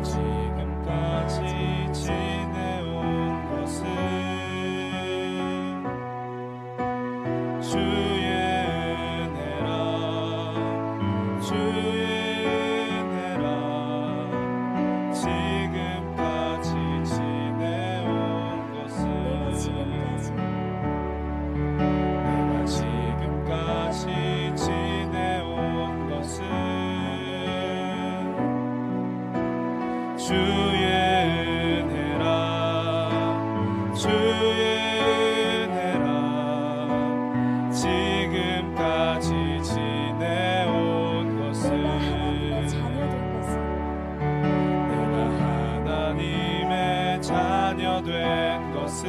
지금까지 지내온 것은 주의 은혜라 주의 은혜라 지금까지 지내온 것은 내가 지금까지 지내온 것은 주의 은혜라 주의 은혜라 지금까지 지내온 것은 내가 하나님의 자녀 된 것은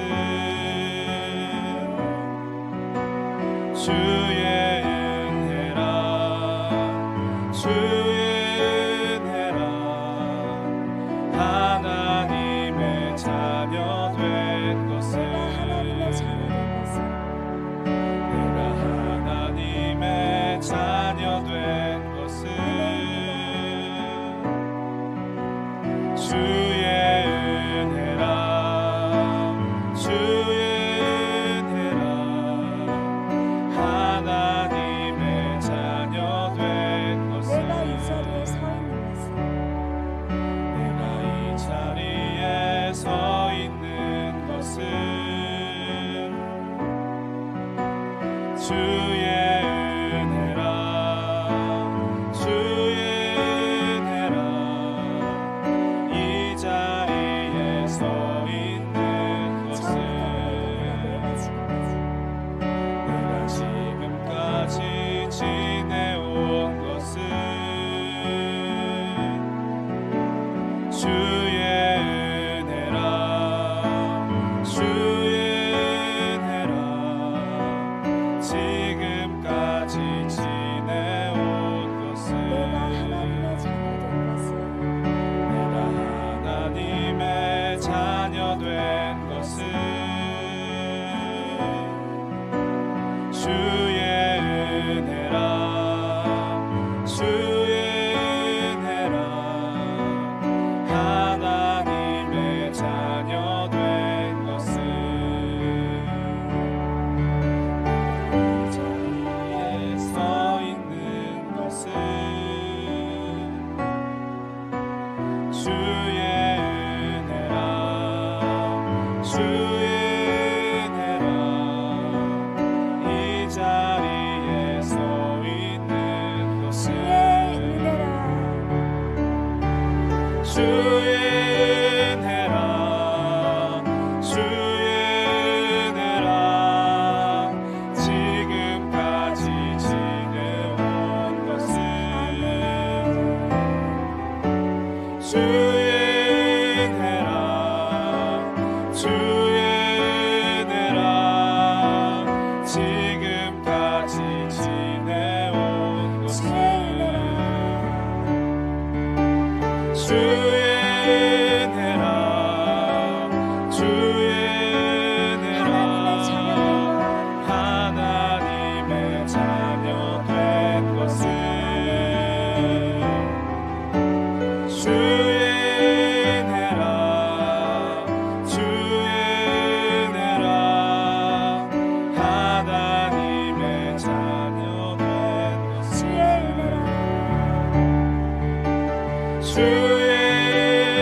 주의 은혜라 주의 은혜라 하나님의 자녀 된 것은 내가 하나님의 자녀 된 것은 주의 은혜라 주의 은혜라 하나님의 자녀 된 것은 내가 이 자리에 서 있는 것은 주의 은혜라 주의 은혜라 이 자리에 서 있는 것은 내가 지금까지 지내온 것은 주의 은혜라 주의 은혜라 지금까지 지내온 것은 내가 하나님의 자녀 된 것은 주의 은혜라 주의 은혜라 하나님의 자녀 된 것은 이 자리에 서 있는 것은 주의 은혜라 주의 은혜라 이 자리에 서 있는 것은 주의 은혜라 주의 은혜라 지금까지 지내온 것은 주의 은혜라 주의 은혜라 지금까지 지내온 것은 주의 은혜라 주의 은혜라 하나님의 자녀 된 것은 주의 은혜라 주의 은혜라 하나님의 자녀 된 것은 주의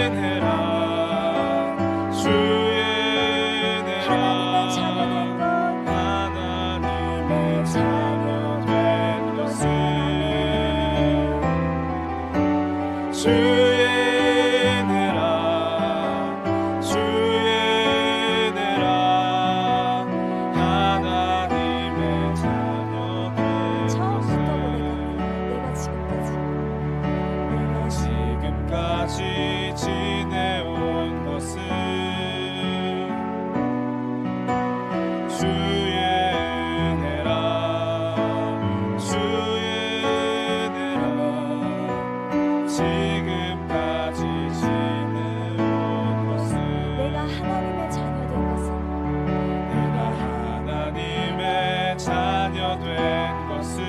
은혜라 주의 은혜라 하나님의 자녀 된 것은 주의 은혜라 주의 은혜라 하나님의 자녀 된 것은 지금까지 지내온 것은 주의 은혜라 주의 은혜라 지금까지 지내온 것은 내가 하나님의 자녀 된 것은 내가 하나님의 자녀 된 것은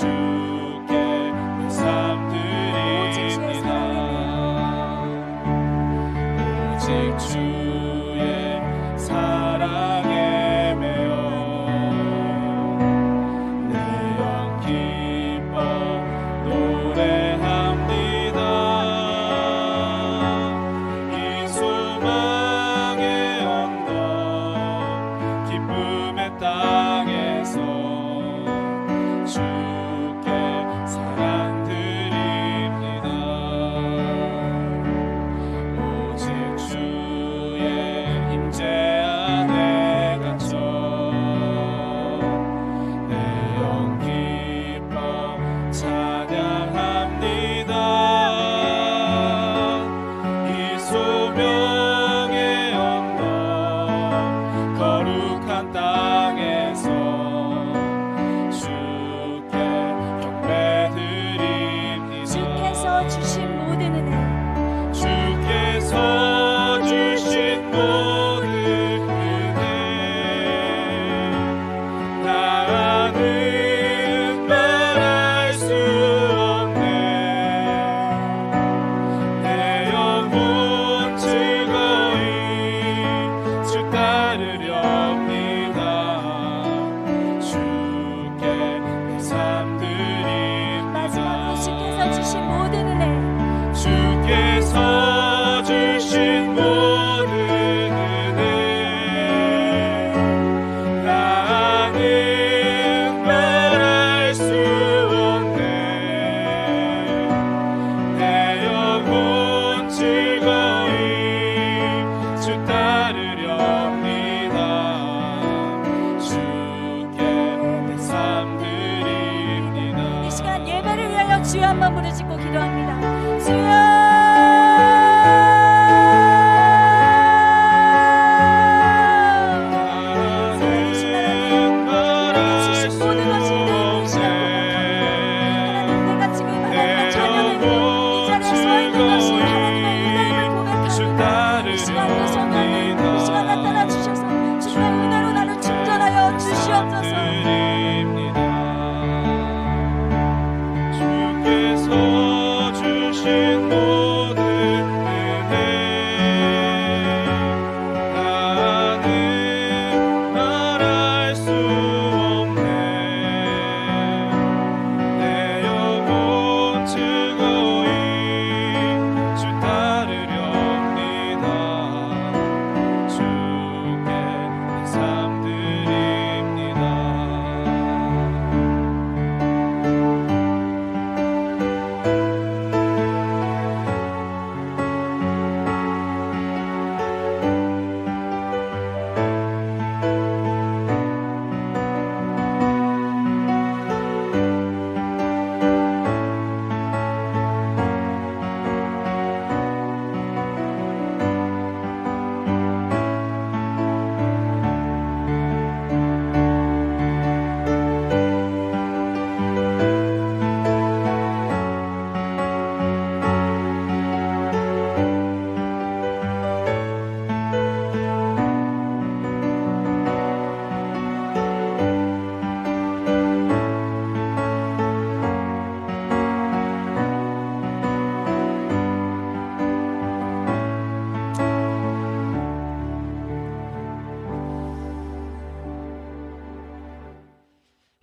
주께 내 삶 드립니다. 오직 주의 사랑에 매여 내 영 기뻐 노래합니다. 이 소망의 언덕 기쁨의 땅에서 주께 사랑 드립니다. 오직 주의 임재 안에 갇혀 내 영 기뻐 찬양합니다. 이 소명의 언덕 거룩한 땅에서 주께 경배드립니다. 주께서 주신 모든 은혜, 주께서 주신 모든 은혜 나는 말할 수 없네. 내 영혼 즐거이 주 따르렵니다. 주께 내 삶 마지막으로 드립니다. 주께서 주신 모든 은혜, 주께서 주신 모든 은혜 나는 말할 수 없네. 내 영혼 즐거이 주 따르렵니다. 주께 내 삶 드립니다. 이 시간 예배를 위하여 주여 한번 부르짖고 기도합니다. 주여, 나는 말할 수 없네. 내가 지금 내 하나님의 자녀들이 이 자리에 서 있는 것이 하나님의 은혜임을 주 고백합니다. 이 시간도 성령님, 이 시간 나타나 주셔서 주의 은혜로 나를 충전하여 주시옵소서. 주께서 주신 모든 은혜 나는 말할 수 없네. 내 영혼 즐거이 주 따르렵니다. 주께 내 삶 드립니다.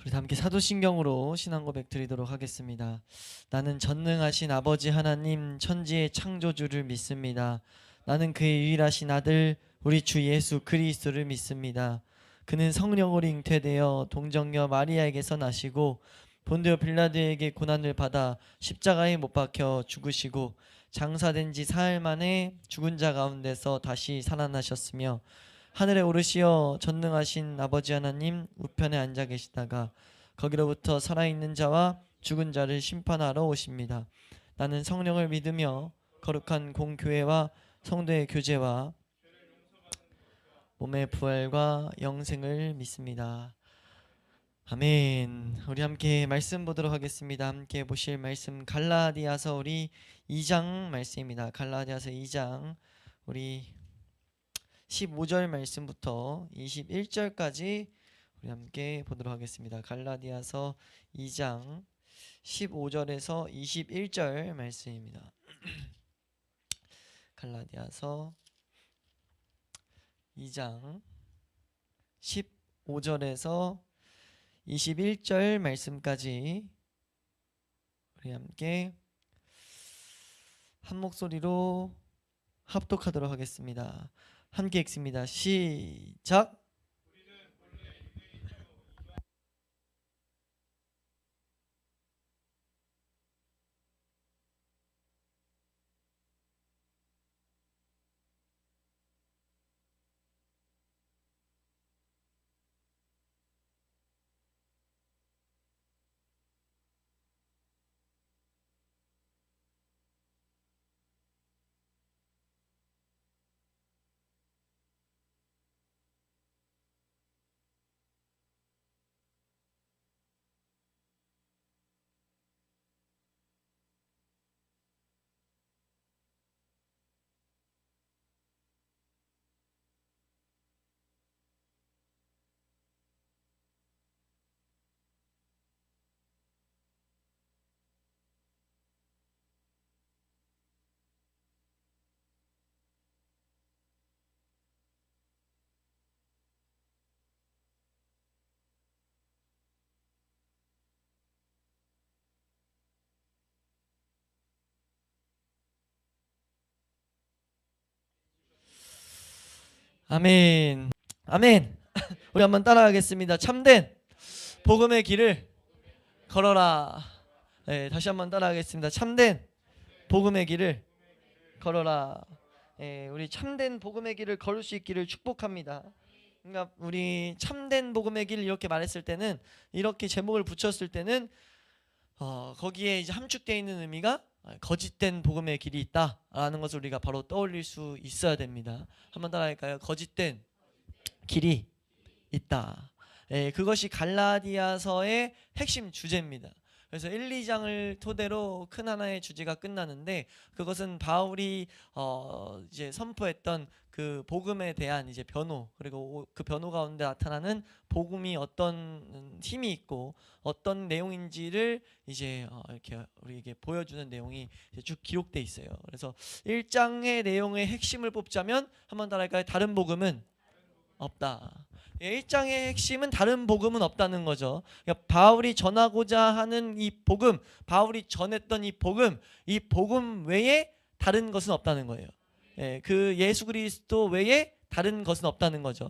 우리 다 함께 사도신경으로 신앙 고백 드리도록 하겠습니다. 나는 전능하신 아버지 하나님 천지의 창조주를 믿습니다. 나는 그의 유일하신 아들 우리 주 예수 그리스도를 믿습니다. 그는 성령으로 잉태되어 동정녀 마리아에게서 나시고 본디오 빌라도에게 고난을 받아 십자가에 못 박혀 죽으시고 장사된 지 사흘 만에 죽은 자 가운데서 다시 살아나셨으며 하늘에 오르시어 전능하신 아버지 하나님 우편에 앉아 계시다가 거기로부터 살아있는 자와 죽은 자를 심판하러 오십니다. 나는 성령을 믿으며 거룩한 공교회와 성도의 교제와 몸의 부활과 영생을 믿습니다. 아멘. 우리 함께 말씀 보도록 하겠습니다. 함께 보실 말씀 갈라디아서 우리 2장 말씀입니다. 갈라디아서 2장 우리 15절 말씀부터 21절까지 우리 함께 보도록 하겠습니다. 갈라디아서 2장 15절에서 21절 말씀입니다. 갈라디아서 2장 15절에서 21절 말씀까지 우리 함께 한 목소리로 합독하도록 하겠습니다. 함께 읽습니다. 시작. 아멘. 아멘. 우리 한번 따라하겠습니다. 참된 복음의 길을 걸어라. 네, 다시 한번 따라하겠습니다. 참된 복음의 길을 걸어라. 네, 우리 참된 복음의 길을 걸을 수 있기를 축복합니다. 그러니까 우리 참된 복음의 길 이렇게 말했을 때는, 이렇게 제목을 붙였을 때는 거기에 이제 함축되어 있는 의미가 거짓된 복음의 길이 있다라는 것을 우리가 바로 떠올릴 수 있어야 됩니다. 한번 따라할까요? 거짓된 길이 있다. 그것이 갈라디아서의 핵심 주제입니다. 그래서 1, 2장을 토대로 큰 하나의 주제가 끝나는데, 그것은 바울이 이제 선포했던 그 복음에 대한 이제 변호, 그리고 그 변호 가운데 나타나는 복음이 어떤 힘이 있고 어떤 내용인지를 이제 이렇게 우리에게 보여주는 내용이 이제 쭉 기록돼 있어요. 그래서 1장의 내용의 핵심을 뽑자면, 한번 따라할까요? 다른 복음은 없다. 1장의 핵심은 다른 복음은 없다는 거죠. 그러니까 바울이 전하고자 하는 이 복음, 바울이 전했던 이 복음 외에 다른 것은 없다는 거예요. 그 예수 그리스도 외에 다른 것은 없다는 거죠.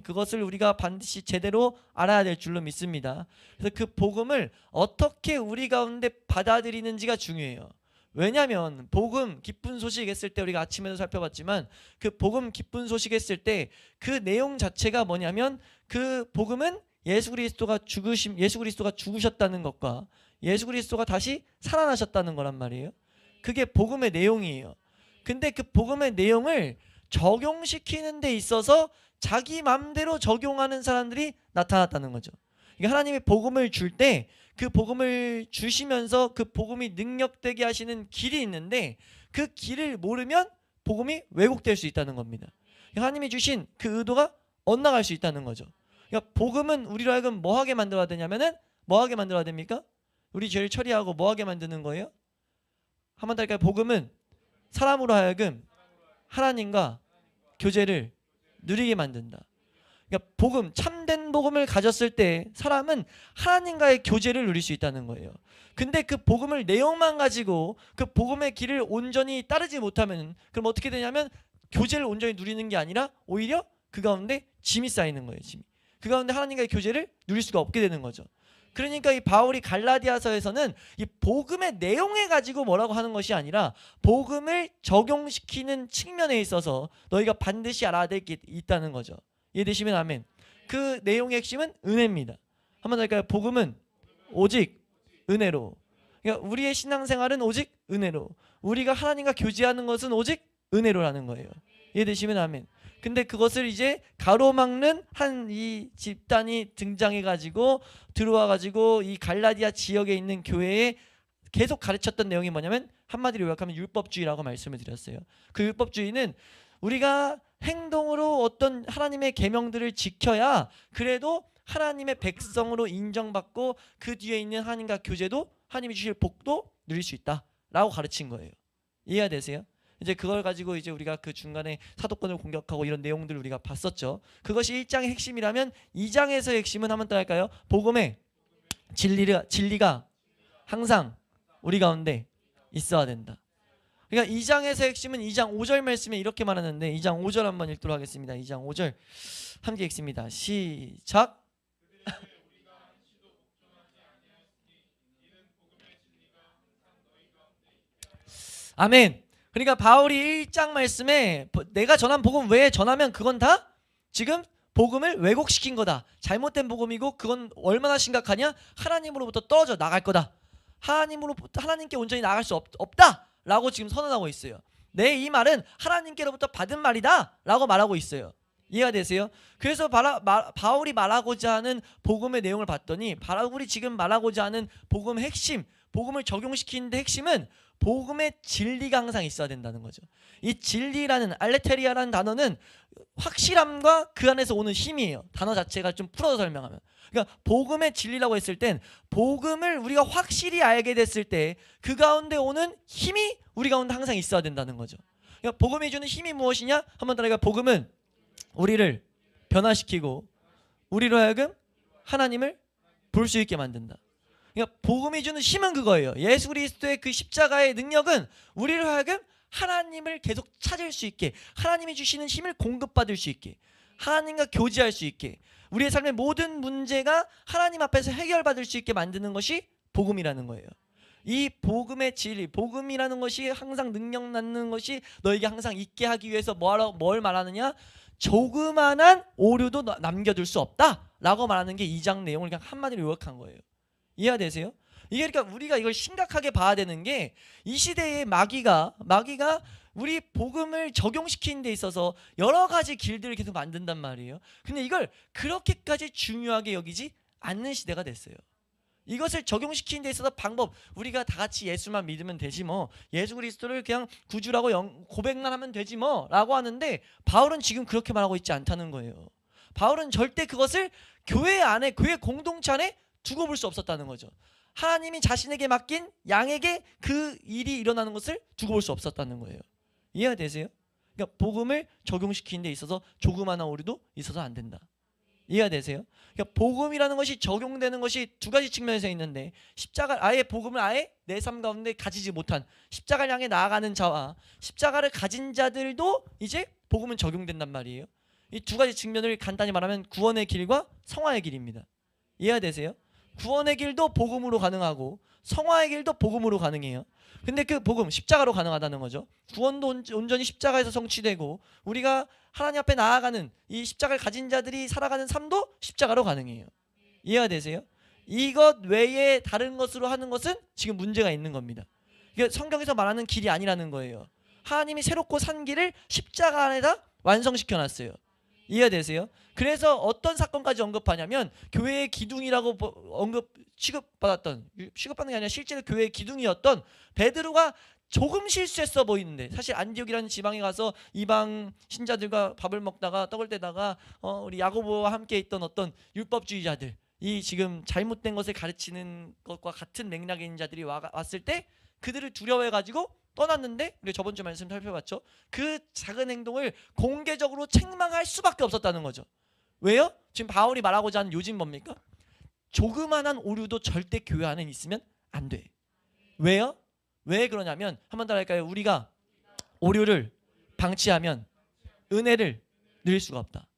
그것을 우리가 반드시 제대로 알아야 될 줄로 믿습니다. 그래서 그 복음을 어떻게 우리 가운데 받아들이는지가 중요해요. 왜냐하면 복음 기쁜 소식 했을 때, 우리가 아침에도 살펴봤지만 그 복음 기쁜 소식 했을 때 그 내용 자체가 뭐냐면, 그 복음은 예수 그리스도가 죽으셨다는 것과 예수 그리스도가 다시 살아나셨다는 거란 말이에요. 그게 복음의 내용이에요. 근데 그 복음의 내용을 적용시키는 데 있어서 자기 마음대로 적용하는 사람들이 나타났다는 거죠. 그러니까 하나님의 복음을 줄 때 그 복음을 주시면서 그 복음이 능력되게 하시는 길이 있는데, 그 길을 모르면 복음이 왜곡될 수 있다는 겁니다. 하나님이 주신 그 의도가 엇나갈 수 있다는 거죠. 그러니까 복음은 우리로 하여금 뭐하게 만들어야 되냐면은, 뭐하게 만들어야 됩니까? 우리 죄를 처리하고 뭐하게 만드는 거예요? 한번 더 할까요? 복음은 사람으로 하여금 하나님과 교제를 누리게 만든다. 그러니까 복음, 참된 복음을 가졌을 때 사람은 하나님과의 교제를 누릴 수 있다는 거예요. 근데 그 복음을 내용만 가지고 그 복음의 길을 온전히 따르지 못하면, 그럼 어떻게 되냐면 교제를 온전히 누리는 게 아니라 오히려 그 가운데 짐이 쌓이는 거예요. 짐이. 그 가운데 하나님과의 교제를 누릴 수가 없게 되는 거죠. 그러니까 이 바울이 갈라디아서에서는 이 복음의 내용에 가지고 뭐라고 하는 것이 아니라 복음을 적용시키는 측면에 있어서 너희가 반드시 알아야 될 게 있다는 거죠. 이해되시면 아멘. 그 내용의 핵심은 은혜입니다. 한번 더 할까요? 복음은 오직 은혜로. 그러니까 우리의 신앙생활은 오직 은혜로, 우리가 하나님과 교제하는 것은 오직 은혜로라는 거예요. 이해되시면 아멘. 근데 그것을 이제 가로막는 한 이 집단이 등장해가지고 들어와가지고 이 갈라디아 지역에 있는 교회에 계속 가르쳤던 내용이 뭐냐면, 한마디로 요약하면 율법주의라고 말씀을 드렸어요. 그 율법주의는 우리가 행동으로 어떤 하나님의 계명들을 지켜야 그래도 하나님의 백성으로 인정받고 그 뒤에 있는 하나님과 교제도 하나님이 주실 복도 누릴 수 있다라고 가르친 거예요. 이해가 되세요? 이제 그걸 가지고 이제 우리가 그 중간에 사도권을 공격하고 이런 내용들을 우리가 봤었죠. 그것이 1장의 핵심이라면 2장에서의 핵심은 한번 따라할까요? 복음의 진리가 항상 우리 가운데 있어야 된다. 그러니까 2장에서의 핵심은 2장 5절 말씀에 이렇게 말하는데 2장 5절 한번 읽도록 하겠습니다. 2장 5절 함께 읽습니다. 시작. 아멘. 그러니까 바울이 1장 말씀에 내가 전한 복음 외에 전하면 그건 다 지금 복음을 왜곡시킨 거다. 잘못된 복음이고 그건 얼마나 심각하냐? 하나님으로부터 떨어져 나갈 거다. 하나님께 온전히 나갈 수 없다라고 지금 선언하고 있어요. 내 이 말은 하나님께로부터 받은 말이다라고 말하고 있어요. 이해가 되세요? 그래서 바울이 말하고자 하는 복음의 내용을 봤더니 바울이 지금 말하고자 하는 복음의 핵심, 복음을 적용시키는데 핵심은 복음의 진리가 항상 있어야 된다는 거죠. 이 진리라는 알레테리아라는 단어는 확실함과 그 안에서 오는 힘이에요. 단어 자체가 좀 풀어서 설명하면. 그러니까 복음의 진리라고 했을 땐 복음을 우리가 확실히 알게 됐을 때 그 가운데 오는 힘이 우리 가운데 항상 있어야 된다는 거죠. 그러니까 복음이 주는 힘이 무엇이냐? 한번 따라해봐. 복음은 우리를 변화시키고 우리로 하여금 하나님을 볼 수 있게 만든다. 그러니까 복음이 주는 힘은 그거예요. 예수 그리스도의 그 십자가의 능력은 우리로 하여금 하나님을 계속 찾을 수 있게, 하나님이 주시는 힘을 공급받을 수 있게, 하나님과 교제할 수 있게, 우리의 삶의 모든 문제가 하나님 앞에서 해결받을 수 있게 만드는 것이 복음이라는 거예요. 이 복음의 진리, 복음이라는 것이 항상 능력 낳는 것이 너에게 항상 있게 하기 위해서 뭘 말하느냐? 조그만한 오류도 남겨둘 수 없다라고 말하는 게 2장 내용을 그냥 한마디로 요약한 거예요. 이해가 되세요? 이게 그러니까 우리가 이걸 심각하게 봐야 되는 게 이 시대의 마귀가 우리 복음을 적용시키는 데 있어서 여러 가지 길들을 계속 만든단 말이에요. 근데 이걸 그렇게까지 중요하게 여기지 않는 시대가 됐어요. 이것을 적용시키는 데 있어서 방법, 우리가 다 같이 예수만 믿으면 되지 뭐, 예수 그리스도를 그냥 구주라고 고백만 하면 되지 뭐 라고 하는데 바울은 지금 그렇게 말하고 있지 않다는 거예요. 바울은 절대 그것을 교회 안에, 교회 공동체 안에 두고 볼 수 없었다는 거죠. 하나님이 자신에게 맡긴 양에게 그 일이 일어나는 것을 두고 볼 수 없었다는 거예요. 이해가 되세요? 그러니까 복음을 적용시키는 데 있어서 조그마한 오류도 있어서 안 된다. 이해가 되세요? 그러니까 복음이라는 것이 적용되는 것이 두 가지 측면에서 있는데, 복음을 아예 내 삶 가운데 가지지 못한 십자가를 향해 나아가는 자와 십자가를 가진 자들도 이제 복음은 적용된단 말이에요. 이 두 가지 측면을 간단히 말하면 구원의 길과 성화의 길입니다. 이해가 되세요? 구원의 길도 복음으로 가능하고 성화의 길도 복음으로 가능해요. 근데 그 복음, 십자가로 가능하다는 거죠. 구원도 온전히 십자가에서 성취되고 우리가 하나님 앞에 나아가는 이 십자가를 가진 자들이 살아가는 삶도 십자가로 가능해요. 이해가 되세요? 이것 외에 다른 것으로 하는 것은 지금 문제가 있는 겁니다. 이게 성경에서 말하는 길이 아니라는 거예요. 하나님이 새롭고 산 길을 십자가 안에다 완성시켜놨어요. 이해가 되세요? 그래서 어떤 사건까지 언급하냐면 교회의 기둥이라고 취급받는 게 아니라 실제로 교회의 기둥이었던 베드로가 조금 실수했어 보이는데, 사실 안디옥이라는 지방에 가서 이방 신자들과 밥을 먹다가 떡을 떼다가 우리 야고보와 함께 있던 어떤 율법주의자들, 이 지금 잘못된 것을 가르치는 것과 같은 맥락의 있는 자들이 왔을 때 그들을 두려워해가지고 떠났는데, 우리 저번 주 말씀 살펴봤죠. 그 작은 행동을 공개적으로 책망할 수밖에 없었다는 거죠. 왜요? 지금 바울이 말하고자 하는 요지는 뭡니까? 조그만한 오류도 절대 교회 안에 있으면 안 돼. 왜요? 왜 그러냐면, 한번 더 할까요? 우리가 오류를 방치하면 은혜를 누릴 수가 없다.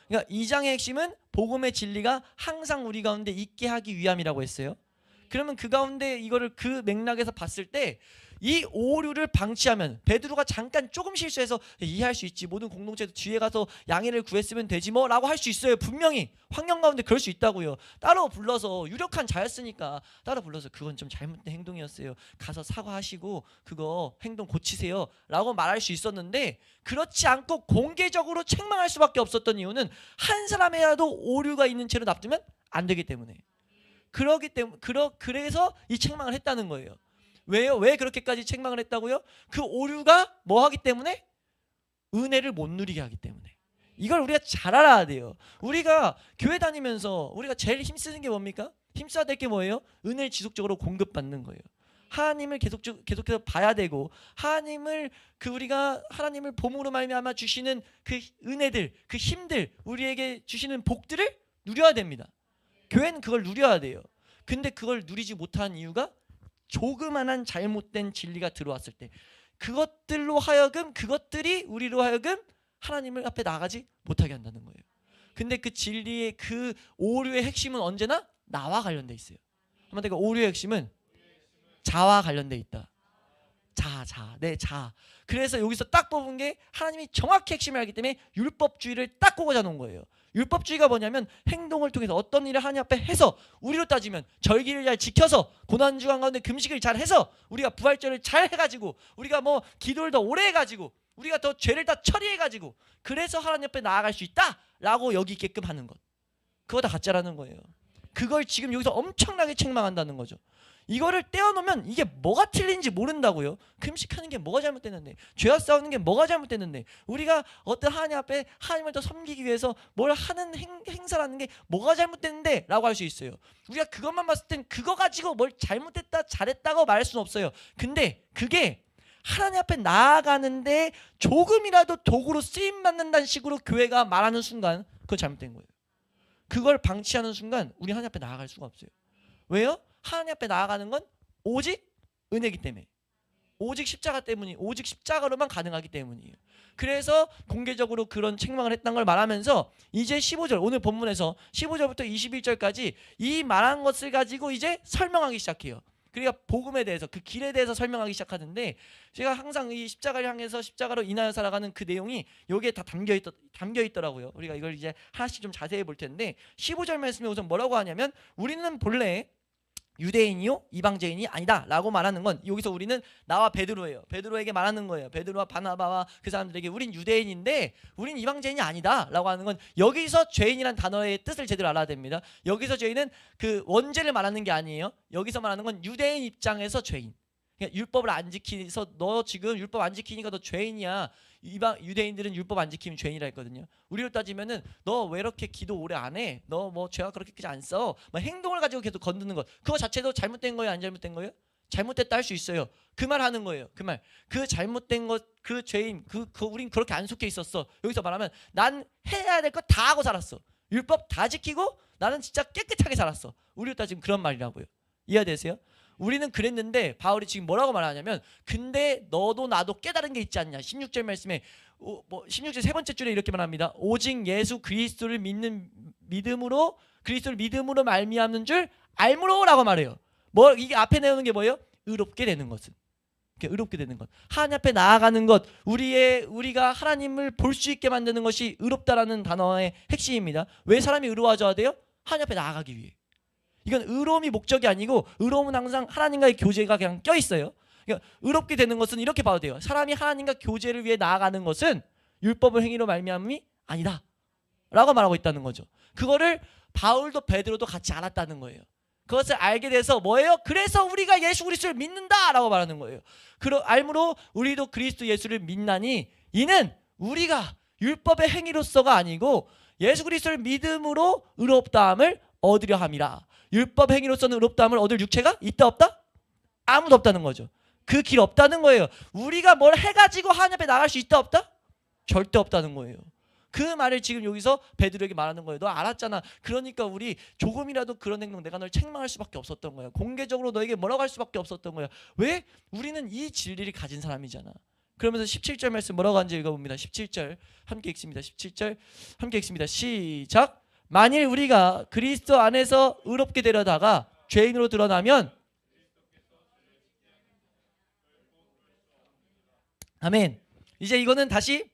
그러니까 2장의 핵심은 복음의 진리가 항상 우리 가운데 있게 하기 위함이라고 했어요. 그러면 그 가운데 이거를 그 맥락에서 봤을 때 이 오류를 방치하면, 베드로가 잠깐 조금 실수해서 이해할 수 있지, 모든 공동체도 뒤에 가서 양해를 구했으면 되지 뭐 라고 할 수 있어요. 분명히 환경 가운데 그럴 수 있다고요. 따로 불러서, 유력한 자였으니까 따로 불러서 그건 좀 잘못된 행동이었어요, 가서 사과하시고 그거 행동 고치세요 라고 말할 수 있었는데, 그렇지 않고 공개적으로 책망할 수밖에 없었던 이유는 한 사람이라도 오류가 있는 채로 놔두면 안 되기 때문에. 그래서 이 책망을 했다는 거예요. 왜요? 왜 그렇게까지 책망을 했다고요? 그 오류가 뭐 하기 때문에? 은혜를 못 누리게 하기 때문에. 이걸 우리가 잘 알아야 돼요. 우리가 교회 다니면서 우리가 제일 힘쓰는 게 뭡니까? 힘써야 될 게 뭐예요? 은혜를 지속적으로 공급받는 거예요. 하나님을 계속해서 봐야 되고, 하나님을 우리가 하나님을 봄으로 말미암아 주시는 그 은혜들, 그 힘들, 우리에게 주시는 복들을 누려야 됩니다. 교회는 그걸 누려야 돼요. 근데 그걸 누리지 못한 이유가 조그만한 잘못된 진리가 들어왔을 때, 그것들로 하여금, 그것들이 우리로 하여금 하나님을 앞에 나가지 못하게 한다는 거예요. 근데 그 진리의 그 오류의 핵심은 언제나 나와 관련돼 있어요. 한번 더, 오류의 핵심은 자와 관련돼 있다. 내 자. 그래서 여기서 딱 뽑은 게 하나님이 정확히 핵심을 알기 때문에 율법주의를 딱 꽂아 놓은 거예요. 율법주의가 뭐냐면 행동을 통해서 어떤 일을 하나님 앞에 해서, 우리로 따지면 절기를 잘 지켜서, 고난주간 가운데 금식을 잘 해서, 우리가 부활절을 잘 해가지고, 우리가 뭐 기도를 더 오래 해가지고, 우리가 더 죄를 다 처리해가지고, 그래서 하나님 앞에 나아갈 수 있다라고 여기게끔 하는 것, 그거 다 가짜라는 거예요. 그걸 지금 여기서 엄청나게 책망한다는 거죠. 이거를 떼어놓으면 이게 뭐가 틀린지 모른다고요. 금식하는 게 뭐가 잘못됐는데, 죄와 싸우는 게 뭐가 잘못됐는데, 우리가 어떤 하나님 앞에 하나님을 더 섬기기 위해서 뭘 하는 행사라는 게 뭐가 잘못됐는데 라고 할 수 있어요. 우리가 그것만 봤을 땐 그거 가지고 뭘 잘못했다 잘했다고 말할 수는 없어요. 근데 그게 하나님 앞에 나아가는데 조금이라도 도구로 쓰임받는다는 식으로 교회가 말하는 순간 그거 잘못된 거예요. 그걸 방치하는 순간 우리 하나님 앞에 나아갈 수가 없어요. 왜요? 하나님 앞에 나아가는 건 오직 은혜이기 때문에, 오직 십자가 때문이, 오직 십자가로만 가능하기 때문이에요. 그래서 공개적으로 그런 책망을 했던 걸 말하면서 이제 15절, 오늘 본문에서 15절부터 21절까지 이 말한 것을 가지고 이제 설명하기 시작해요. 그러니까 복음에 대해서, 그 길에 대해서 설명하기 시작하는데, 제가 항상 이 십자가를 향해서 십자가로 인하여 살아가는 그 내용이 여기에 다 담겨 있더라고요. 우리가 이걸 이제 하나씩 좀 자세히 볼 텐데, 15절 말씀에 우선 뭐라고 하냐면, 우리는 본래 유대인이요 이방제인이 아니다 라고 말하는 건, 여기서 우리는 나와 베드로예요. 베드로에게 말하는 거예요. 베드로와 바나바와 그 사람들에게 우린 유대인인데 우린 이방제인이 아니다 라고 하는 건, 여기서 죄인이란 단어의 뜻을 제대로 알아야 됩니다. 여기서 죄인은 그 원죄를 말하는 게 아니에요. 여기서 말하는 건 유대인 입장에서 죄인, 그러니까 율법을 안 지키서, 너 지금 율법 안 지키니까 너 죄인이야. 유대인들은 율법 안 지키면 죄인이라 했거든요. 우리로 따지면은 너 왜 이렇게 기도 오래 안 해? 너 뭐 죄가 그렇게까지 안 써? 뭐 행동을 가지고 계속 건드는 것, 그거 자체도 잘못된 거예요, 안 잘못된 거예요? 잘못됐다 할 수 있어요. 그 말 하는 거예요. 그 말, 그 잘못된 것, 그 죄인, 우린 그렇게 안 속해 있었어. 여기서 말하면 난 해야 될 거 다 하고 살았어. 율법 다 지키고 나는 진짜 깨끗하게 살았어. 우리로 따지면 그런 말이라고요. 이해되세요? 우리는 그랬는데 바울이 지금 뭐라고 말하냐면, 근데 너도 나도 깨달은 게 있지 않냐. 16절 말씀에 16절 세 번째 줄에 이렇게 말합니다. 오직 예수 그리스도를 믿음으로 말미암는 줄 알므로라고 말해요. 뭐 이게 앞에 내오는 게 뭐예요? 의롭게 되는 것은, 의롭게 되는 것, 하나님 앞에 나아가는 것, 우리가 하나님을 볼 수 있게 만드는 것이 의롭다라는 단어의 핵심입니다. 왜 사람이 의로워져야 돼요? 하나님 앞에 나아가기 위해. 이건 의로움이 목적이 아니고, 의로움은 항상 하나님과의 교제가 그냥 껴있어요. 그러니까 의롭게 되는 것은 이렇게 봐도 돼요. 사람이 하나님과 교제를 위해 나아가는 것은 율법의 행위로 말미암음이 아니다 라고 말하고 있다는 거죠. 그거를 바울도 베드로도 같이 알았다는 거예요. 그것을 알게 돼서 뭐예요? 그래서 우리가 예수 그리스도를 믿는다 라고 말하는 거예요. 알므로 우리도 그리스도 예수를 믿나니 이는 우리가 율법의 행위로서가 아니고 예수 그리스도를 믿음으로 의롭다함을 얻으려 함이라. 율법 행위로서는 의롭다함을 얻을 육체가 있다 없다? 아무도 없다는 거죠. 그 길 없다는 거예요. 우리가 뭘 해가지고 하나님 앞에 나갈 수 있다 없다? 절대 없다는 거예요. 그 말을 지금 여기서 베드로에게 말하는 거예요. 너 알았잖아. 그러니까 우리 조금이라도 그런 행동, 내가 널 책망할 수밖에 없었던 거야. 공개적으로 너에게 뭐라고 할 수밖에 없었던 거야. 왜? 우리는 이 진리를 가진 사람이잖아. 그러면서 17절 말씀 뭐라고 하는지 읽어봅니다. 17절 함께 읽습니다. 17절 함께 읽습니다. 시작. 만일 우리가 그리스도 안에서 의롭게 되려다가 죄인으로 드러나면, 아멘. 이제 이거는 다시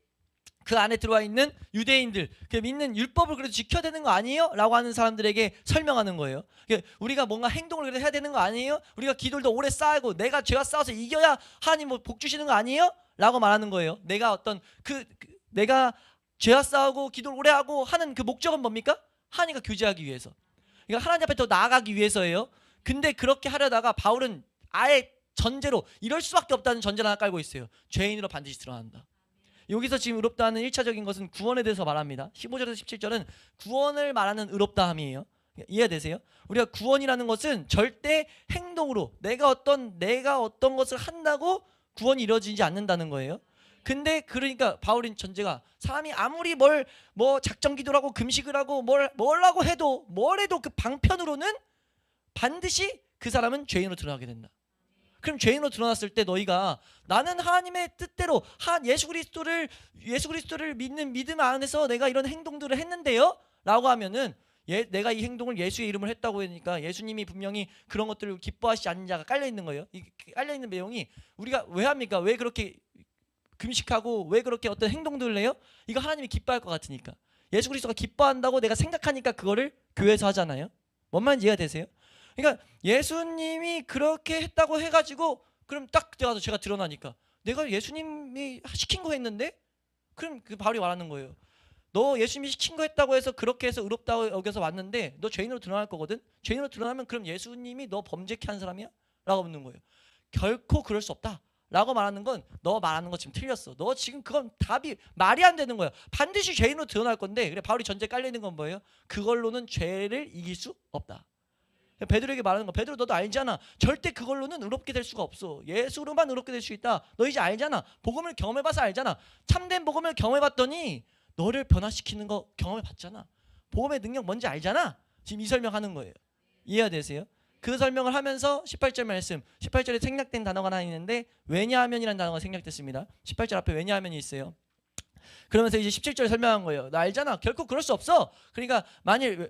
그 안에 들어와 있는 유대인들, 그 믿는 율법을 그래도 지켜야 되는 거 아니에요? 라고 하는 사람들에게 설명하는 거예요. 우리가 뭔가 행동을 그래도 해야 되는 거 아니에요? 우리가 기도를 더 오래 쌓고 내가 죄와 싸워서 이겨야 하나님 뭐 복 주시는 거 아니에요? 라고 말하는 거예요. 내가 어떤 내가 죄와 싸우고 기도를 오래 하고 하는 그 목적은 뭡니까? 하나님과 교제하기 위해서, 그러니까 하나님 앞에 더 나아가기 위해서예요. 근데 그렇게 하려다가 바울은 아예 전제로 이럴 수밖에 없다는 전제를 하나 깔고 있어요. 죄인으로 반드시 드러난다. 여기서 지금 의롭다 하는 1차적인 것은 구원에 대해서 말합니다. 15절에서 17절은 구원을 말하는 의롭다함이에요. 이해되세요? 우리가 구원이라는 것은 절대 행동으로 내가 어떤 것을 한다고 구원이 이루어지지 않는다는 거예요. 근데 그러니까 바울인 전제가 사람이 아무리 뭐 작정 기도를 하고 금식을 하고 뭐라고 해도 그 방편으로는 반드시 그 사람은 죄인으로 드러나게 된다. 그럼 죄인으로 드러났을 때 너희가 나는 하나님의 뜻대로 예수 그리스도를 믿는 믿음 안에서 내가 이런 행동들을 했는데요 라고 하면은 내가 이 행동을 예수의 이름을 했다고 하니까 예수님이 분명히 그런 것들을 기뻐하시지 않는 자가 깔려있는 거예요. 이 깔려있는 내용이 우리가 왜 합니까? 왜 그렇게 금식하고 왜 그렇게 어떤 행동들을 해요? 이거 하나님이 기뻐할 것 같으니까. 예수 그리스도가 기뻐한다고 내가 생각하니까 그거를 교회에서 하잖아요. 뭔 말인지 이해가 되세요? 그러니까 예수님이 그렇게 했다고 해가지고 그럼 딱 들어가서 제가 드러나니까 내가 예수님이 시킨 거 했는데 그럼 그 바울이 말하는 거예요. 너 예수님이 시킨 거 했다고 해서 그렇게 해서 의롭다고 여겨서 왔는데 너 죄인으로 드러날 거거든. 죄인으로 드러나면 그럼 예수님이 너 범죄케 한 사람이야? 라고 묻는 거예요. 결코 그럴 수 없다 라고 말하는 건 너 말하는 거 지금 틀렸어. 너 지금 그건 답이 말이 안 되는 거야. 반드시 죄인으로 드러날 건데 그래 바울이 전제 깔려있는 건 뭐예요? 그걸로는 죄를 이길 수 없다. 베드로에게 말하는 거. 베드로 너도 알잖아. 절대 그걸로는 의롭게 될 수가 없어. 예수로만 의롭게 될 수 있다. 너 이제 알잖아. 복음을 경험해봐서 알잖아. 참된 복음을 경험해봤더니 너를 변화시키는 거 경험해봤잖아. 복음의 능력 뭔지 알잖아. 지금 이 설명하는 거예요. 이해가 되세요? 그 설명을 하면서 18절 말씀 18절에 생략된 단어가 하나 있는데 왜냐하면이라는 단어가 생략됐습니다. 18절 앞에 왜냐하면이 있어요. 그러면서 이제 17절 설명한 거예요. 너 알잖아. 결코 그럴 수 없어. 그러니까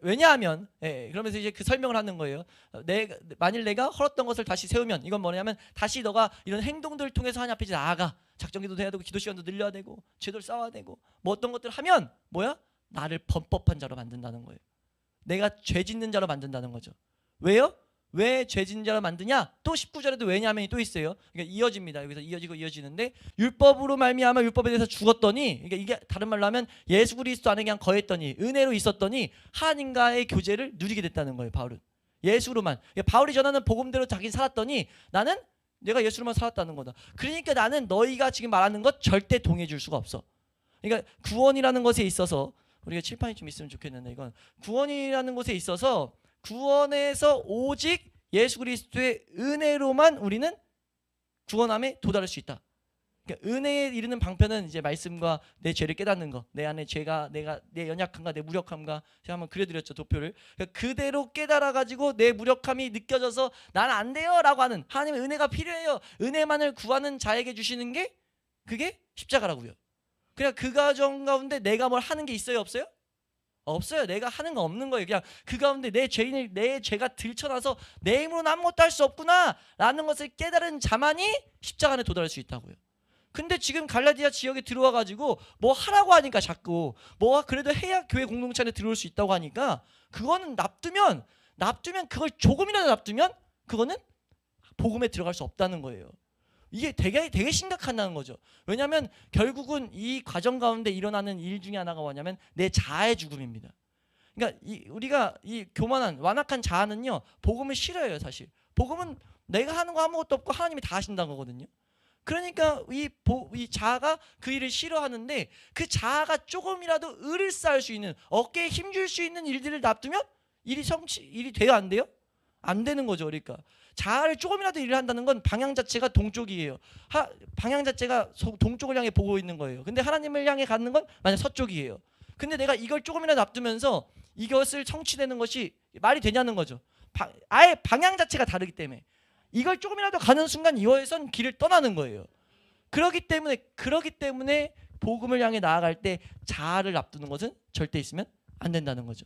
왜냐하면 그러면서 이제 그 설명을 하는 거예요. 만일 내가 헐었던 것을 다시 세우면 이건 뭐냐면 다시 너가 이런 행동들을 통해서 하나님 앞에 나아가 작정기도도 해야 되고 기도 시간도 늘려야 되고 죄도 싸워야 되고 뭐 어떤 것들 하면 뭐야? 나를 범법한 자로 만든다는 거예요. 내가 죄 짓는 자로 만든다는 거죠. 왜요? 왜 죄 짓는 자로 만드냐? 또 19절에도 왜냐하면이 또 있어요. 그러니까 이어집니다. 여기서 이어지는데 율법으로 말미암아 율법에 대해서 죽었더니 그러니까 이게 다른 말로 하면 예수 그리스도 안에 그냥 거했더니 은혜로 있었더니 하나님과의 교제를 누리게 됐다는 거예요. 바울은 예수로만 그러니까 바울이 전하는 복음대로 자기 살았더니 나는 내가 예수로만 살았다는 거다. 그러니까 나는 너희가 지금 말하는 것 절대 동의해 줄 수가 없어. 그러니까 구원이라는 것에 있어서 우리가 칠판이 좀 있으면 좋겠는데 이건 구원이라는 것에 있어서 구원에서 오직 예수 그리스도의 은혜로만 우리는 구원함에 도달할 수 있다. 그러니까 은혜에 이르는 방편은 이제 말씀과 내 죄를 깨닫는 거, 내 안에 죄가 내 연약함과 내 무력함과 제가 한번 그려드렸죠 도표를. 그러니까 그대로 깨달아 가지고 내 무력함이 느껴져서 나는 안 돼요라고 하는 하나님의 은혜가 필요해요. 은혜만을 구하는 자에게 주시는 게 그게 십자가라고요. 그러니까 그 과정 가운데 내가 뭘 하는 게 있어요, 없어요? 없어요. 내가 하는 거 없는 거예요. 그냥 그 가운데 내 죄가 들춰나서 내 힘으로는 아무것도 할 수 없구나 라는 것을 깨달은 자만이 십자가 안에 도달할 수 있다고요. 근데 지금 갈라디아 지역에 들어와 가지고 뭐 하라고 하니까 자꾸 뭐 그래도 해야 교회 공동체 안에 들어올 수 있다고 하니까 그거는 납두면 그걸 조금이라도 납두면 그거는 복음에 들어갈 수 없다는 거예요. 이게 되게 심각하다는 거죠. 왜냐하면 결국은 이 과정 가운데 일어나는 일 중에 하나가 뭐냐면 내 자아의 죽음입니다. 그러니까 우리가 이 교만한 완악한 자아는요 복음을 싫어해요. 사실 복음은 내가 하는 거 아무것도 없고 하나님이 다 하신다는 거거든요. 그러니까 이 자아가 그 일을 싫어하는데 그 자아가 조금이라도 을을 쌓을 수 있는 어깨에 힘줄 수 있는 일들을 놔두면 일이 돼요 안 돼요? 안 되는 거죠. 그러니까 자아를 조금이라도 일을 한다는 건 방향 자체가 동쪽이에요. 방향 자체가 동쪽을 향해 보고 있는 거예요. 근데 하나님을 향해 가는 건 만약 서쪽이에요. 근데 내가 이걸 조금이라도 놔두면서 이것을 성취되는 것이 말이 되냐는 거죠. 아예 방향 자체가 다르기 때문에 이걸 조금이라도 가는 순간 이거에선 길을 떠나는 거예요. 그렇기 때문에 복음을 향해 나아갈 때 자아를 앞두는 것은 절대 있으면 안 된다는 거죠.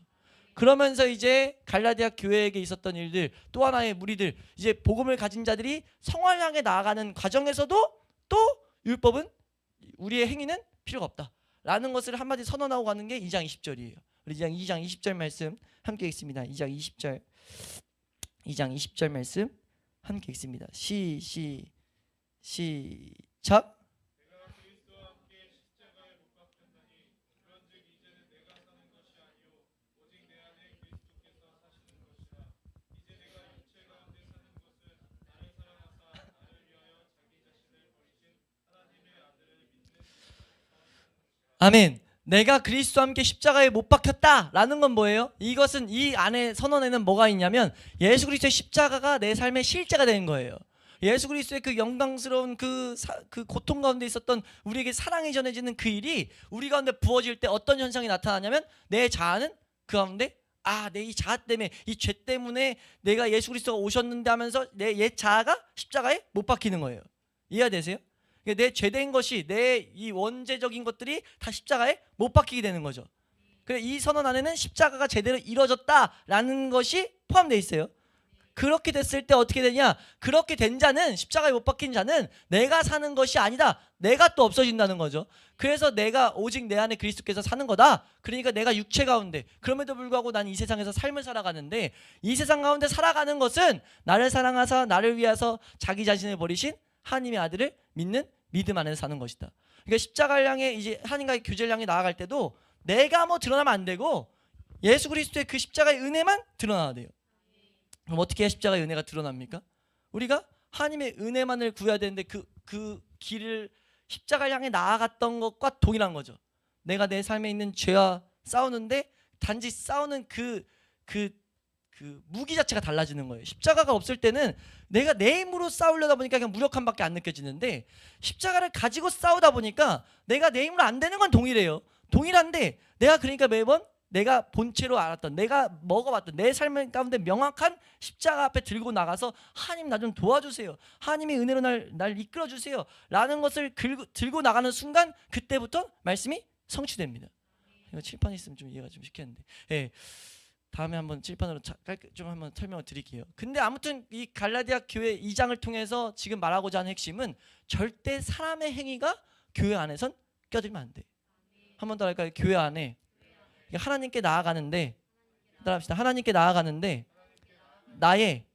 그러면서 이제 갈라디아 교회에게 있었던 일들 또 하나의 무리들 이제 복음을 가진 자들이 성화를 향해 나아가는 과정에서도 또 율법은 우리의 행위는 필요가 없다라는 것을 한마디 선언하고 가는 게 2장 20절이에요. 우리 2장 20절 말씀 함께 읽습니다. 2장 20절 말씀 함께 읽습니다. 시작. 아멘. 내가 그리스도와 함께 십자가에 못 박혔다라는 건 뭐예요? 이것은 이 안에 선언에는 뭐가 있냐면 예수 그리스도의 십자가가 내 삶의 실제가 되는 거예요. 예수 그리스도의 그 영광스러운 그 고통 가운데 있었던 우리에게 사랑이 전해지는 그 일이 우리 가운데 부어질 때 어떤 현상이 나타나냐면 내 자아는 그 가운데 내 이 자아 때문에 이 죄 때문에 내가 예수 그리스도가 오셨는데 하면서 내 옛 자아가 십자가에 못 박히는 거예요. 이해되세요? 내 죄된 것이 내 이 원죄적인 것들이 다 십자가에 못 박히게 되는 거죠. 그래 이 선언 안에는 십자가가 제대로 이루어졌다라는 것이 포함되어 있어요. 그렇게 됐을 때 어떻게 되냐? 그렇게 된 자는 십자가에 못 박힌 자는 내가 사는 것이 아니다. 내가 또 없어진다는 거죠. 그래서 내가 오직 내 안에 그리스도께서 사는 거다. 그러니까 내가 육체 가운데 그럼에도 불구하고 난 이 세상에서 삶을 살아가는데 이 세상 가운데 살아가는 것은 나를 사랑하사 나를 위하서 자기 자신을 버리신 하나님의 아들을 믿는 믿음 안에서 사는 것이다. 그러니까 십자가를 향해 이제 하나님과의 교제를 향해 나아갈 때도 내가 뭐 드러나면 안 되고 예수 그리스도의 그 십자가의 은혜만 드러나야 돼요. 그럼 어떻게 해야 십자가의 은혜가 드러납니까? 우리가 하나님의 은혜만을 구해야 되는데 그 길을 십자가를 향해 나아갔던 것과 동일한 거죠. 내가 내 삶에 있는 죄와 싸우는데 단지 싸우는 그 무기 자체가 달라지는 거예요. 십자가가 없을 때는 내가 내 힘으로 싸우려다 보니까 그냥 무력함밖에 안 느껴지는데 십자가를 가지고 싸우다 보니까 내가 내 힘으로 안 되는 건 동일해요. 동일한데 내가 그러니까 매번 내가 본체로 알았던 내가 먹어봤던 내 삶 가운데 명확한 십자가 앞에 들고 나가서 하나님 나 좀 도와주세요. 하나님의 은혜로 날 이끌어주세요 라는 것을 들고 나가는 순간 그때부터 말씀이 성취됩니다. 이거 칠판 있으면 좀 이해가 좀 쉽겠는데 다음에 한번 칠판으로 좀 한번 설명을 드릴게요. 근데 아무튼 이 갈라디아 교회 2장을 통해서 지금 말하고자 하는 핵심은 절대 사람의 행위가 교회 안에선 껴들면 안 돼. 한 번 더 할까요? 교회 안에 하나님께 나아가는데 따라합시다. 하나님께 나아가는데 나의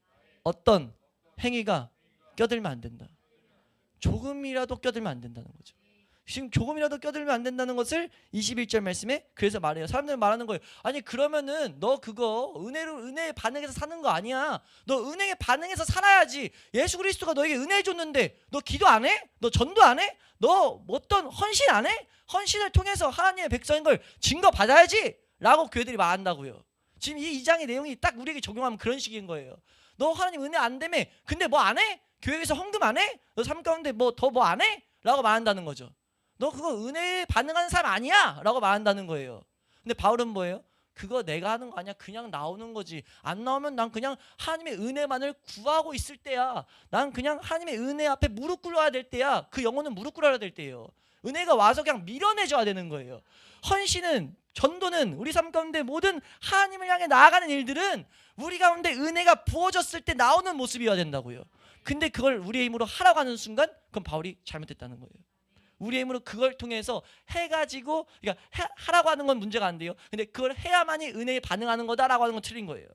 어떤 행위가 껴들면 안 된다. 조금이라도 껴들면 안 된다는 거죠. 지금 조금이라도 껴들면 안 된다는 것을 21절 말씀에 그래서 말해요. 사람들은 말하는 거예요. 아니 그러면은 너 그거 은혜에 반응해서 사는 거 아니야. 너 은혜에 반응해서 살아야지. 예수 그리스도가 너에게 은혜 줬는데 너 기도 안 해? 너 전도 안 해? 너 어떤 헌신 안 해? 헌신을 통해서 하나님의 백성인 걸 증거 받아야지 라고 교회들이 말한다고요. 지금 이 2장의 내용이 딱 우리에게 적용하면 그런 식인 거예요. 너 하나님 은혜 안 되며 근데 뭐 안 해? 교회에서 헌금 안 해? 너 삶 가운데 뭐 더 뭐 안 해? 라고 말한다는 거죠. 너 그거 은혜에 반응하는 사람 아니야 라고 말한다는 거예요. 근데 바울은 뭐예요? 그거 내가 하는 거 아니야. 그냥 나오는 거지. 안 나오면 난 그냥 하나님의 은혜만을 구하고 있을 때야. 난 그냥 하나님의 은혜 앞에 무릎 꿇어야 될 때야. 그 영혼은 무릎 꿇어야 될 때예요. 은혜가 와서 그냥 밀어내줘야 되는 거예요. 헌신은 전도는 우리 삶 가운데 모든 하나님을 향해 나아가는 일들은 우리 가운데 은혜가 부어졌을 때 나오는 모습이어야 된다고요. 근데 그걸 우리의 힘으로 하라고 하는 순간 그럼 바울이 잘못했다는 거예요. 우리의 힘으로 그걸 통해서 해가지고 그러니까 하라고 하는 건 문제가 안 돼요. 근데 그걸 해야만이 은혜에 반응하는 거다라고 하는 건 틀린 거예요.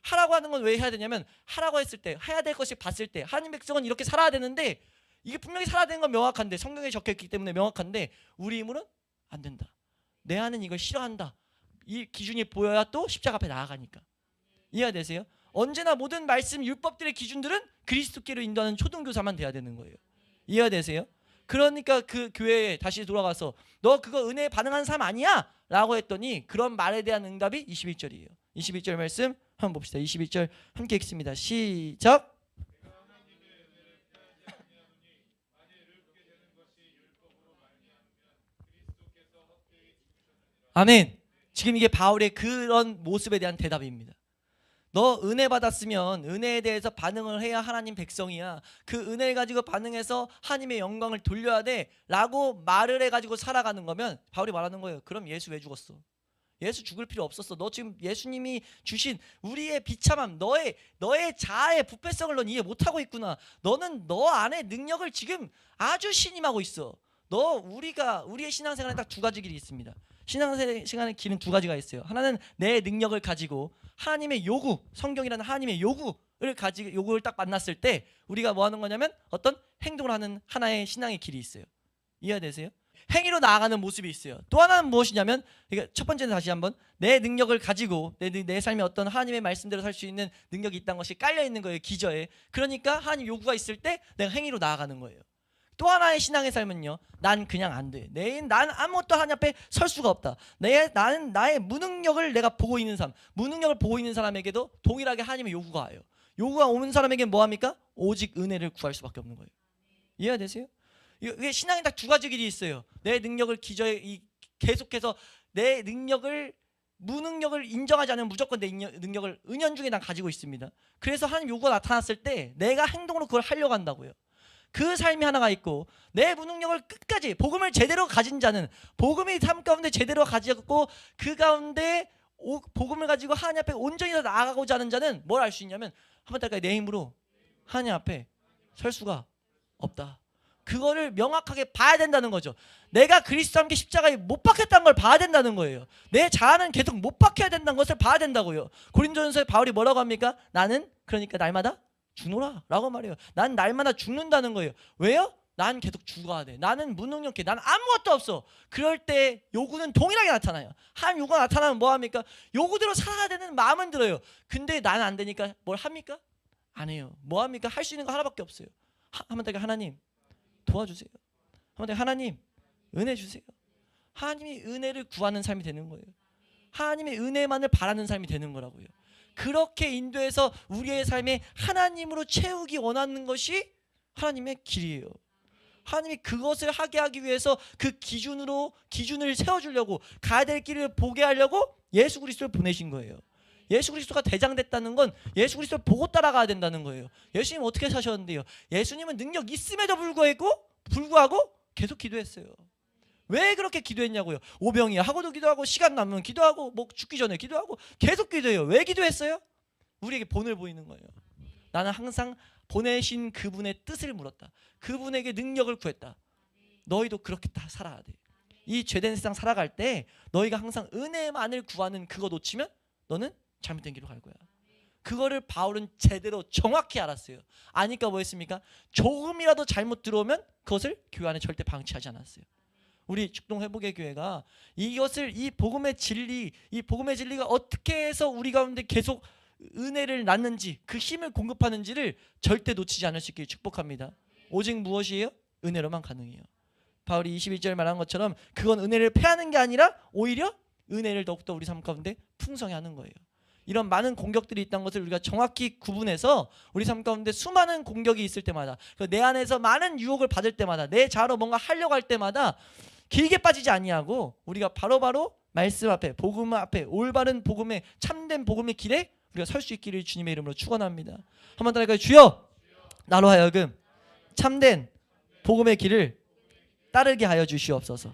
하라고 하는 건 왜 해야 되냐면 하라고 했을 때 해야 될 것이 봤을 때 하나님 백성은 이렇게 살아야 되는데 이게 분명히 살아야 되는 건 명확한데 성경에 적혀있기 때문에 명확한데 우리 힘으로는 안 된다. 내 안은 이걸 싫어한다. 이 기준이 보여야 또 십자가 앞에 나아가니까. 이해가 되세요? 언제나 모든 말씀 율법들의 기준들은 그리스도께로 인도하는 초등교사만 돼야 되는 거예요. 이해가 되세요? 그러니까 그 교회에 다시 돌아가서 너 그거 은혜에 반응하는 사람 아니야? 라고 했더니 그런 말에 대한 응답이 21절이에요. 21절 말씀 한번 봅시다. 21절 함께 읽습니다. 시작. 아멘. 지금 이게 바울의 그런 모습에 대한 대답입니다. 너 은혜 받았으면 은혜에 대해서 반응을 해야 하나님 백성이야. 그 은혜를 가지고 반응해서 하나님의 영광을 돌려야 돼 라고 말을 해가지고 살아가는 거면 바울이 말하는 거예요. 그럼 예수 왜 죽었어? 예수 죽을 필요 없었어. 너 지금 예수님이 주신 우리의 비참함 너의 자아의 부패성을 넌 이해 못하고 있구나. 너는 너 안에 능력을 지금 아주 신임하고 있어. 우리의 신앙생활에 딱 두 가지 길이 있습니다. 신앙생활의 길은 두 가지가 있어요. 하나는 내 능력을 가지고 하나님의 요구, 성경이라는 하나님의 요구를 딱 만났을 때 우리가 뭐 하는 거냐면 어떤 행동을 하는 하나의 신앙의 길이 있어요. 이해되세요? 행위로 나아가는 모습이 있어요. 또 하나는 무엇이냐면 그러니까 첫 번째는 다시 한번 내 능력을 가지고 내 삶에 어떤 하나님의 말씀대로 살 수 있는 능력이 있다는 것이 깔려 있는 거예요. 기저에. 그러니까 하나님 요구가 있을 때 내가 행위로 나아가는 거예요. 또 하나의 신앙의 삶은요, 난 그냥 안 돼. 난 아무것도 하나님 앞에 설 수가 없다. 나는 나의 무능력을 내가 보고 있는 사람, 무능력을 보고 있는 사람에게도 동일하게 하나님의 요구가 와요. 요구가 오는 사람에게는 뭐합니까? 오직 은혜를 구할 수밖에 없는 거예요. 이해가 되세요? 이게 신앙에 딱 두 가지 길이 있어요. 내 능력을 계속해서 내 능력을 무능력을 인정하지 않으면 무조건 내 능력을 은연중에 난 가지고 있습니다. 그래서 하나님 요구가 나타났을 때 내가 행동으로 그걸 하려고 한다고요. 그 삶이 하나가 있고, 내 무능력을 끝까지 복음을 제대로 가진 자는 복음의 삶 가운데 제대로 가지고 그 가운데 복음을 가지고 하나님 앞에 온전히 나아가고자 하는 자는 뭘 알 수 있냐면, 한번 딸까요? 내 힘으로 하나님 앞에 설 수가 없다. 그거를 명확하게 봐야 된다는 거죠. 내가 그리스도와 함께 십자가에 못 박혔다는 걸 봐야 된다는 거예요. 내 자아는 계속 못 박혀야 된다는 것을 봐야 된다고요. 고린도전서에 바울이 뭐라고 합니까? 나는 그러니까 날마다 죽노라 라고 말해요. 난 날마다 죽는다는 거예요. 왜요? 난 계속 죽어야 돼. 나는 무능력해. 나는 아무것도 없어. 그럴 때 요구는 동일하게 나타나요. 한 요구가 나타나면 뭐합니까? 요구대로 살아야 되는 마음은 들어요. 근데 나는 안 되니까 뭘 합니까? 안 해요. 뭐합니까? 할 수 있는 거 하나밖에 없어요. 한번 더 하나님 도와주세요. 한번 더 하나님 은혜 주세요. 하나님이 은혜를 구하는 삶이 되는 거예요. 하나님의 은혜만을 바라는 삶이 되는 거라고요. 그렇게 인도해서 우리의 삶에 하나님으로 채우기 원하는 것이 하나님의 길이에요. 하나님이 그것을 하게 하기 위해서 그 기준을 세워주려고, 가야 될 길을 보게 하려고 예수 그리스도를 보내신 거예요. 예수 그리스도가 대장됐다는 건 예수 그리스도를 보고 따라가야 된다는 거예요. 예수님 어떻게 사셨는데요? 예수님은 능력 있음에도 불구하고 계속 기도했어요. 왜 그렇게 기도했냐고요? 오병이 하고도 기도하고, 시간 남으면 기도하고, 뭐 죽기 전에 기도하고, 계속 기도해요. 왜 기도했어요? 우리에게 본을 보이는 거예요. 나는 항상 보내신 그분의 뜻을 물었다. 그분에게 능력을 구했다. 너희도 그렇게 다 살아야 돼. 이 죄된 세상 살아갈 때 너희가 항상 은혜만을 구하는 그거 놓치면 너는 잘못된 길로 갈 거야. 그거를 바울은 제대로 정확히 알았어요. 아니까 뭐 했습니까? 조금이라도 잘못 들어오면 그것을 교회 안에 절대 방치하지 않았어요. 우리 축동 회복의 교회가 이것을, 이 복음의 진리가 어떻게 해서 우리 가운데 계속 은혜를 낳는지, 그 힘을 공급하는지를 절대 놓치지 않을 수 있기를 축복합니다. 오직 무엇이에요? 은혜로만 가능해요. 바울이 21절 말한 것처럼 그건 은혜를 패하는 게 아니라 오히려 은혜를 더욱더 우리 삶 가운데 풍성히 하는 거예요. 이런 많은 공격들이 있다는 것을 우리가 정확히 구분해서 우리 삶 가운데 수많은 공격이 있을 때마다, 내 안에서 많은 유혹을 받을 때마다, 내 자아로 뭔가 하려고 할 때마다 길게 빠지지 아니하고 우리가 바로바로 말씀 앞에, 복음 앞에, 올바른 복음의, 참된 복음의 길에 우리가 설 수 있기를 주님의 이름으로 축원합니다. 한번 따라할까요? 주여, 나로 하여금 참된 복음의 길을 따르게 하여 주시옵소서.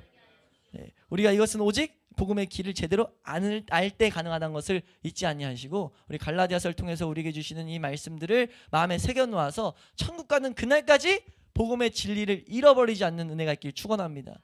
네, 우리가 이것은 오직 복음의 길을 제대로 알 때 가능하다는 것을 잊지 아니하시고, 우리 갈라디아서를 통해서 우리에게 주시는 이 말씀들을 마음에 새겨 놓아서 천국 가는 그날까지 복음의 진리를 잃어버리지 않는 은혜가 있길 축원합니다.